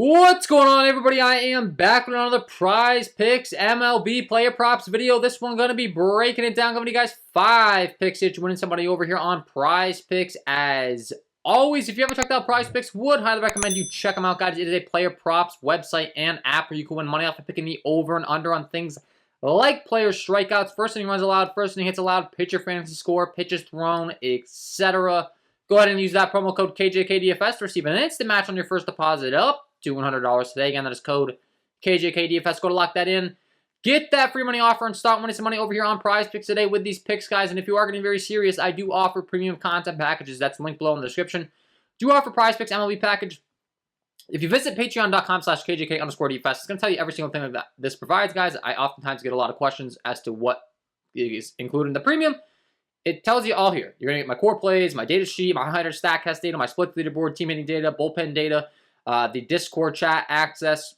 What's going on, everybody? I am back with another Prizepicks MLB player props video. This one going to be breaking it down, giving you guys 5 picks each, winning somebody over here on Prizepicks. As always, if you haven't checked out Prizepicks, would highly recommend you check them out, guys. It is a player props website and app where you can win money off of picking the over and under on things like player strikeouts, first inning runs allowed, first inning hits allowed, pitcher fantasy score, pitches thrown, etc. Go ahead and use that promo code KJK DFS to receive an instant match on your first deposit up to $100 today. Again, that is code KJK DFS. Go to lock that in. Get that free money offer and start winning some money over here on Prizepicks today with these picks, guys. And if you are getting very serious, I do offer premium content packages. That's linked below in the description. Do offer Prizepicks MLB package. If you visit patreon.com/KJK_DFS, it's going to tell you every single thing that this provides, guys. I oftentimes get a lot of questions as to what is included in the premium. It tells you all here. You're going to get my core plays, my data sheet, my highlighter StatCast data, my split leaderboard, team hitting data, bullpen data, the Discord chat access,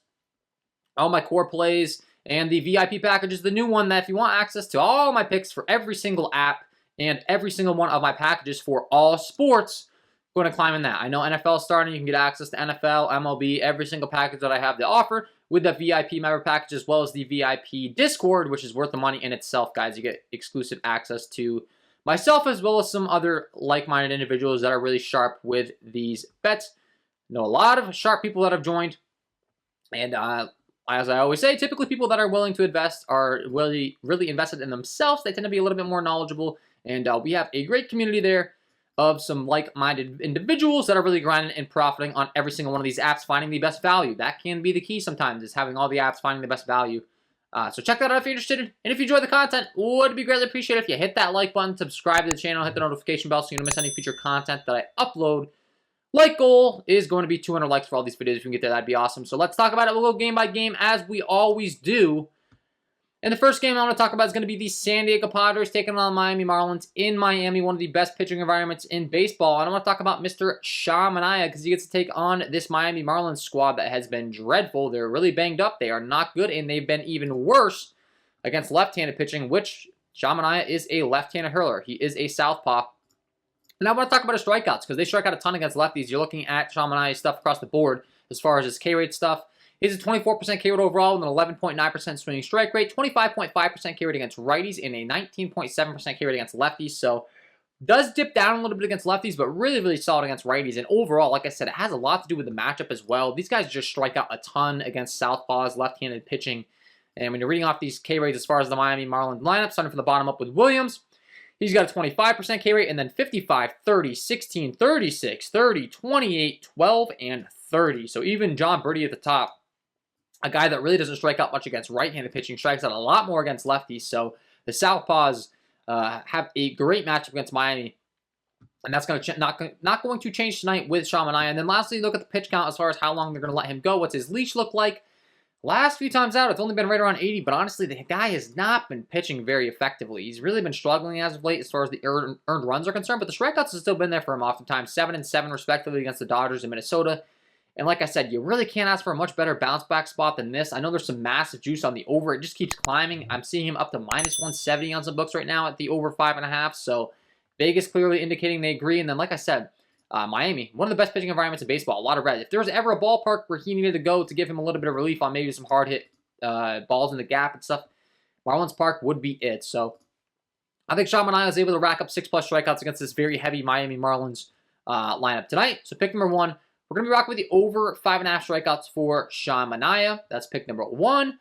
all my core plays, and the VIP package is the new one that if you want access to all my picks for every single app and every single one of my packages for all sports, going to climb in that. I know NFL is starting. You can get access to NFL, MLB, every single package that I have to offer with the VIP member package as well as the VIP Discord, which is worth the money in itself, guys. You get exclusive access to myself as well as some other like-minded individuals that are really sharp with these bets. I know a lot of sharp people that have joined, and as I always say, typically people that are willing to invest are really invested in themselves. They tend to be a little bit more knowledgeable, and we have a great community there of some like-minded individuals that are really grinding and profiting on every single one of these apps, finding the best value. That can be the key sometimes, is having all the apps finding the best value. So check that out if you're interested. And if you enjoy the content, would be greatly appreciated if you hit that like button, subscribe to the channel, hit the notification bell so you don't miss any future content that I upload. Like goal is going to be 200 likes for all these videos. If you can get there, that'd be awesome. So let's talk about it a little game by game as we always do. And the first game I want to talk about is going to be the San Diego Padres taking on the Miami Marlins in Miami, one of the best pitching environments in baseball. And I want to talk about Mr. Sean Manaea because he gets to take on this Miami Marlins squad that has been dreadful. They're really banged up. They are not good, and they've been even worse against left-handed pitching, which Sean Manaea is a left-handed hurler. He is a southpaw. And I want to talk about his strikeouts because they strike out a ton against lefties. You're looking at Sean Manaea's stuff across the board as far as his K-rate stuff. He's a 24% K rate overall with an 11.9% swinging strike rate, 25.5% K rate against righties, and a 19.7% K rate against lefties. So does dip down a little bit against lefties, but really solid against righties. And overall, like I said, it has a lot to do with the matchup as well. These guys just strike out a ton against southpaws, left-handed pitching. And when you're reading off these K rates as far as the Miami Marlins lineup, starting from the bottom up with Williams, he's got a 25% K rate, and then 55, 30, 16, 36, 30, 28, 12, and 30. So even John Birdie at the top, a guy that really doesn't strike out much against right-handed pitching, strikes out a lot more against lefties. So the Southpaws have a great matchup against Miami, and that's going to not going to change tonight with Sean Manaea. And then lastly, look at the pitch count as far as how long they're going to let him go. What's his leash look like? Last few times out, it's only been right around 80, but honestly, the guy has not been pitching very effectively. He's really been struggling as of late as far as the earned runs are concerned, but the strikeouts have still been there for him oftentimes, 7 and 7 respectively against the Dodgers and Minnesota. And like I said, you really can't ask for a much better bounce back spot than this. I know there's some massive juice on the over. It just keeps climbing. I'm seeing him up to -170 on some books right now at the over 5.5. So Vegas clearly indicating they agree. And then, like I said, Miami, one of the best pitching environments in baseball. A lot of red. If there was ever a ballpark where he needed to go to give him a little bit of relief on maybe some hard hit balls in the gap and stuff, Marlins Park would be it. So I think Sean Manaea is able to rack up 6+ strikeouts against this very heavy Miami Marlins lineup tonight. So pick number 1. We're going to be rocking with the over 5.5 strikeouts for Sean Manaea. That's pick number 1.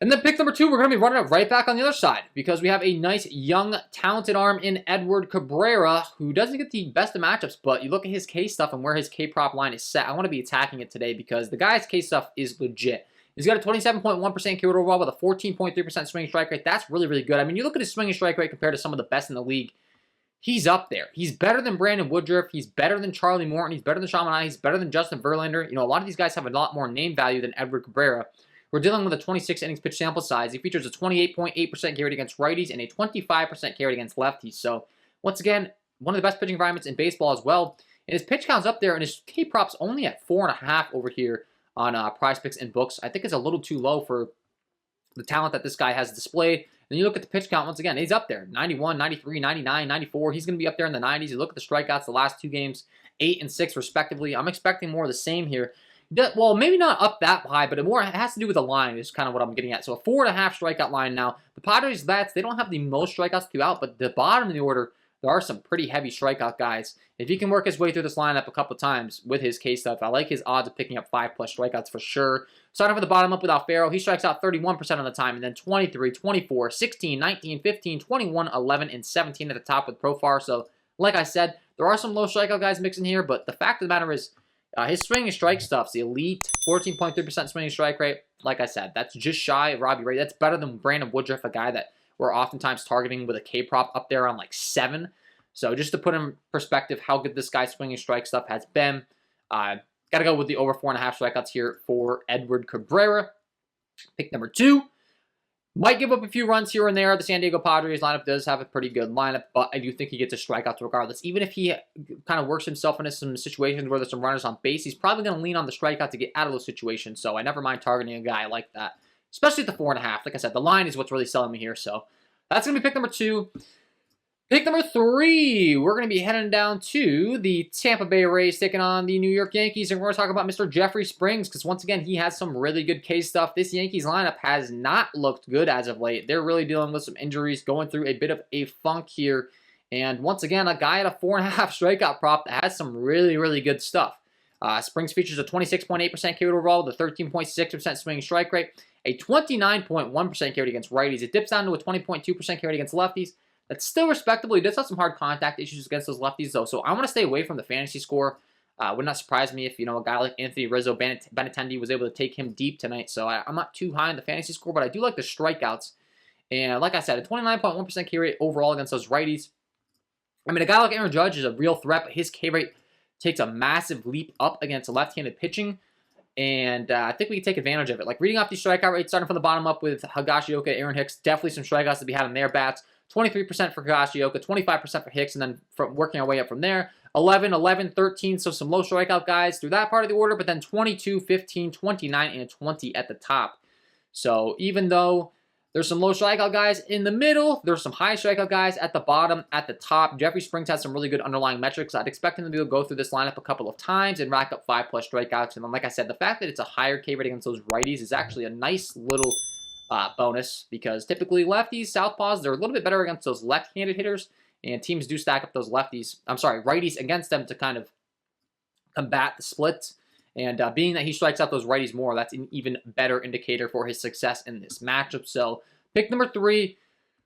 And then pick number 2, we're going to be running it right back on the other side because we have a nice, young, talented arm in Edward Cabrera who doesn't get the best of matchups, but you look at his K stuff and where his K prop line is set. I want to be attacking it today because the guy's K stuff is legit. He's got a 27.1% K rate overall with a 14.3% swinging strike rate. That's really good. I mean, you look at his swinging strike rate compared to some of the best in the league. He's up there. He's better than Brandon Woodruff. He's better than Charlie Morton. He's better than Sean Manaea. He's better than Justin Verlander. You know, a lot of these guys have a lot more name value than Edward Cabrera. We're dealing with a 26 innings pitch sample size. He features a 28.8% K rate against righties and a 25% K rate against lefties. So, once again, one of the best pitching environments in baseball as well. And his pitch count's up there, and his K prop's only at 4.5 over here on Prizepicks and books. I think it's a little too low for the talent that this guy has displayed. Then you look at the pitch count, once again, he's up there. 91, 93, 99, 94. He's going to be up there in the 90s. You look at the strikeouts the last 2 games, 8 and 6 respectively. I'm expecting more of the same here. Well, maybe not up that high, but it has to do with the line is kind of what I'm getting at. So a 4.5 strikeout line now. The Padres bats, they don't have the most strikeouts throughout, but the bottom of the order, there are some pretty heavy strikeout guys. If he can work his way through this lineup a couple of times with his K stuff, I like his odds of picking up 5+ strikeouts for sure. Starting from the bottom up with Alfaro, he strikes out 31% of the time, and then 23, 24, 16, 19, 15, 21, 11, and 17 at the top with Profar. So, like I said, there are some low strikeout guys mixing here, but the fact of the matter is, his swing and strike stuff's the elite 14.3% swing and strike rate. Like I said, that's just shy of Robbie Ray. That's better than Brandon Woodruff, a guy that we're oftentimes targeting with a K prop up there on like 7. So just to put in perspective how good this guy's swing and strike stuff has been, got to go with the over 4.5 strikeouts here for Edward Cabrera. Pick number 2. Might give up a few runs here and there. The San Diego Padres lineup does have a pretty good lineup, but I do think he gets a strikeout regardless. Even if he kind of works himself into some situations where there's some runners on base, he's probably going to lean on the strikeout to get out of those situations. So I never mind targeting a guy like that, especially at the 4.5. Like I said, the line is what's really selling me here. So that's going to be pick number 2. Pick number 3, we're going to be heading down to the Tampa Bay Rays taking on the New York Yankees, and we're going to talk about Mr. Jeffrey Springs, because once again, he has some really good K stuff. This Yankees lineup has not looked good as of late. They're really dealing with some injuries, going through a bit of a funk here, and once again, a guy at a 4.5 strikeout prop that has some really, really good stuff. Springs features a 26.8% K overall with a 13.6% swing strike rate, a 29.1% K rate against righties. It dips down to a 20.2% K rate against lefties. That's still respectable. He does have some hard contact issues against those lefties, though, so I want to stay away from the fantasy score. Would not surprise me if, a guy like Anthony Rizzo Benintendi was able to take him deep tonight, so I'm not too high in the fantasy score, but I do like the strikeouts. And like I said, a 29.1% K rate overall against those righties. I mean, a guy like Aaron Judge is a real threat, but his K rate takes a massive leap up against left-handed pitching, and I think we can take advantage of it. Like, reading off these strikeout rates, starting from the bottom up with Higashioka, Aaron Hicks, definitely some strikeouts to be had in their bats. 23% for Higashioka, 25% for Hicks, and then from working our way up from there. 11, 11, 13, so some low strikeout guys through that part of the order, but then 22, 15, 29, and 20 at the top. So even though there's some low strikeout guys in the middle, there's some high strikeout guys at the bottom, at the top. Jeffrey Springs has some really good underlying metrics. I'd expect him to be able to go through this lineup a couple of times and rack up 5+ strikeouts. And then, like I said, the fact that it's a higher K rate against those righties is actually a nice little bonus, because typically lefties, southpaws, they're a little bit better against those left-handed hitters, and teams do stack up those righties against them to kind of combat the splits. And being that he strikes out those righties more, that's an even better indicator for his success in this matchup. So pick number 3,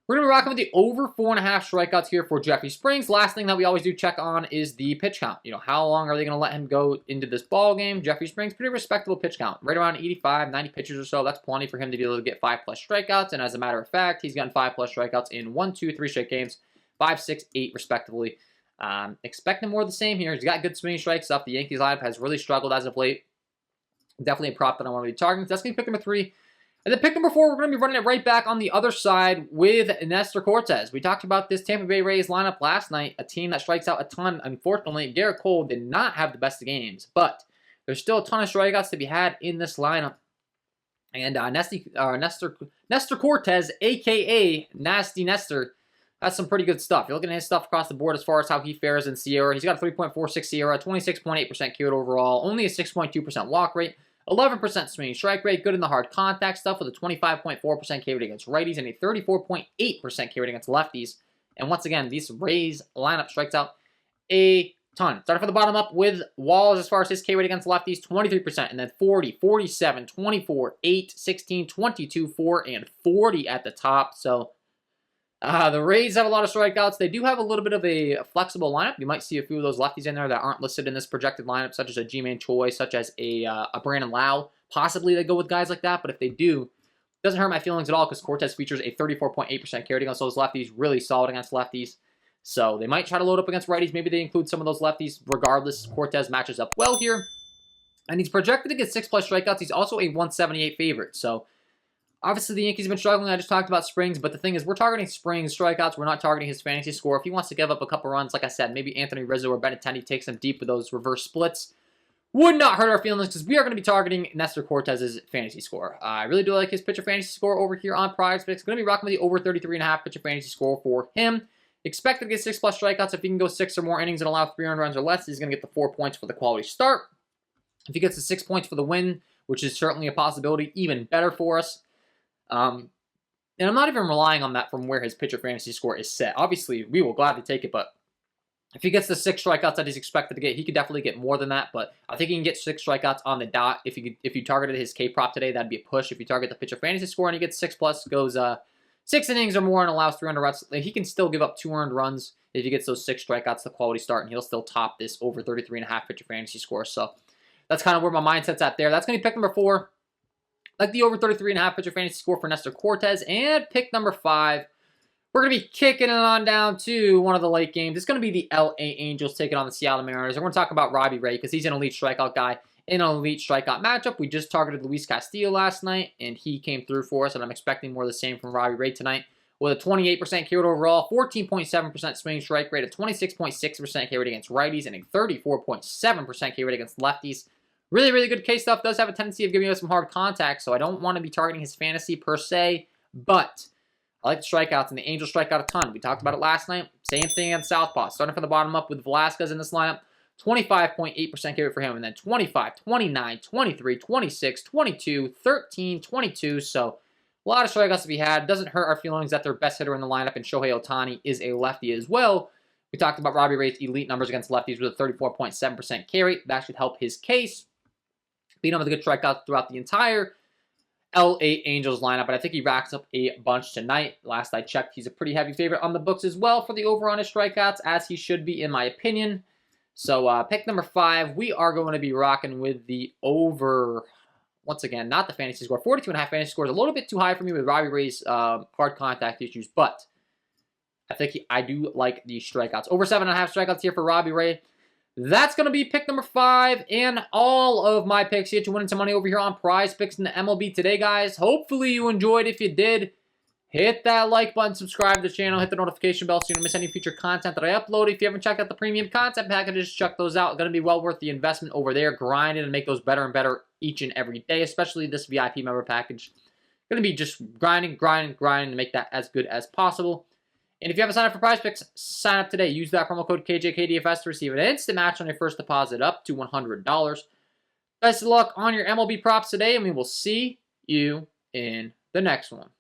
we're going to be rocking with the over 4.5 strikeouts here for Jeffrey Springs. Last thing that we always do check on is the pitch count. How long are they going to let him go into this ball game? Jeffrey Springs, pretty respectable pitch count. Right around 85, 90 pitches or so. That's plenty for him to be able to get 5+ strikeouts. And as a matter of fact, he's gotten 5+ strikeouts in 1, 2, 3 straight games. 5, 6, 8 respectively. Expecting more of the same here. He's got good swinging strike stuff. The Yankees lineup has really struggled as of late. Definitely a prop that I want to be targeting. So that's going to be pick number 3. And then pick number 4, we're going to be running it right back on the other side with Nestor Cortes. We talked about this Tampa Bay Rays lineup last night, a team that strikes out a ton. Unfortunately, Garrett Cole did not have the best of games, but there's still a ton of strikeouts to be had in this lineup. And Nestor Cortes, a.k.a. Nasty Nestor, has some pretty good stuff. You're looking at his stuff across the board as far as how he fares in SIERA. He's got a 3.46 SIERA, 26.8% K rate overall, only a 6.2% walk rate, 11% swinging strike rate, good in the hard contact stuff with a 25.4% K rate against righties and a 34.8% K rate against lefties. And once again, these Rays lineup strikes out a ton. Starting from the bottom up with Walls as far as his K rate against lefties, 23%, and then 40, 47, 24, 8, 16, 22, 4, and 40 at the top. So the Rays have a lot of strikeouts. They do have a little bit of a flexible lineup. You might see a few of those lefties in there that aren't listed in this projected lineup, such as a G-Man Choi, such as a Brandon Lau. Possibly they go with guys like that, but if they do, it doesn't hurt my feelings at all because Cortes features a 34.8% K rate against those lefties, really solid against lefties. So they might try to load up against righties. Maybe they include some of those lefties. Regardless, Cortes matches up well here. And he's projected to get 6+ strikeouts. He's also a 178 favorite. So obviously, the Yankees have been struggling. I just talked about Springs, but the thing is, we're targeting Springs strikeouts. We're not targeting his fantasy score. If he wants to give up a couple runs, like I said, maybe Anthony Rizzo or Benintendi takes him deep with those reverse splits. Would not hurt our feelings because we are going to be targeting Nestor Cortes' fantasy score. I really do like his pitcher fantasy score over here on Prizepicks. Going to be rocking with the over 33.5 pitcher fantasy score for him. Expect to get 6+ strikeouts. If he can go 6 or more innings and allow 3 earned runs or less, he's going to get the 4 points for the quality start. If he gets the 6 points for the win, which is certainly a possibility, even better for us. And I'm not even relying on that from where his pitcher fantasy score is set. Obviously, we will gladly take it, but if he gets the 6 strikeouts that he's expected to get, he could definitely get more than that, but I think he can get 6 strikeouts on the dot. If you targeted his K prop today, that'd be a push. If you target the pitcher fantasy score and he gets 6+, goes 6 innings or more and allows 300 runs, he can still give up 2 earned runs if he gets those 6 strikeouts, the quality start, and he'll still top this over 33.5 pitcher fantasy score. So that's kind of where my mindset's at there. That's going to be pick number 4. Like the over 33.5 pitcher fantasy score for Nestor Cortez. And pick number 5. We're going to be kicking it on down to one of the late games. It's going to be the LA Angels taking on the Seattle Mariners. And we're going to talk about Robbie Ray because he's an elite strikeout guy in an elite strikeout matchup. We just targeted Luis Castillo last night, and he came through for us, and I'm expecting more of the same from Robbie Ray tonight. With a 28% K rate overall, 14.7% swing strike rate, a 26.6% K rate against righties, and a 34.7% K rate against lefties. Really, really good K stuff. Does have a tendency of giving us some hard contact, so I don't want to be targeting his fantasy per se, but I like the strikeouts, and the Angels strike out a ton. We talked about it last night. Same thing at Southpaw. Starting from the bottom up with Velasquez in this lineup. 25.8% K rate for him, and then 25, 29, 23, 26, 22, 13, 22. So a lot of strikeouts to be had. Doesn't hurt our feelings that their best hitter in the lineup, and Shohei Ohtani, is a lefty as well. We talked about Robbie Ray's elite numbers against lefties with a 34.7% K rate. That should help his case. Beat him with a good strikeout throughout the entire LA Angels lineup, but I think he racks up a bunch tonight. Last I checked, he's a pretty heavy favorite on the books as well for the over on his strikeouts, as he should be, in my opinion. So pick number 5, we are going to be rocking with the over. Once again, not the fantasy score. 42.5 fantasy score is a little bit too high for me with Robbie Ray's hard contact issues, but I think I do like the strikeouts. Over 7.5 strikeouts here for Robbie Ray. That's going to be pick number 5 and all of my picks. Get you winning some money over here on Prizepicks in the MLB today, guys. Hopefully you enjoyed. If you did, hit that like button, subscribe to the channel, hit the notification bell so you don't miss any future content that I upload. If you haven't checked out the premium content packages, check those out. Going to be well worth the investment over there. Grinding and make those better and better each and every day, especially this VIP member package. Going to be just grinding to make that as good as possible. And if you haven't signed up for Prizepicks, sign up today. Use that promo code KJK DFS to receive an instant match on your first deposit up to $100. Best of luck on your MLB props today, and we will see you in the next one.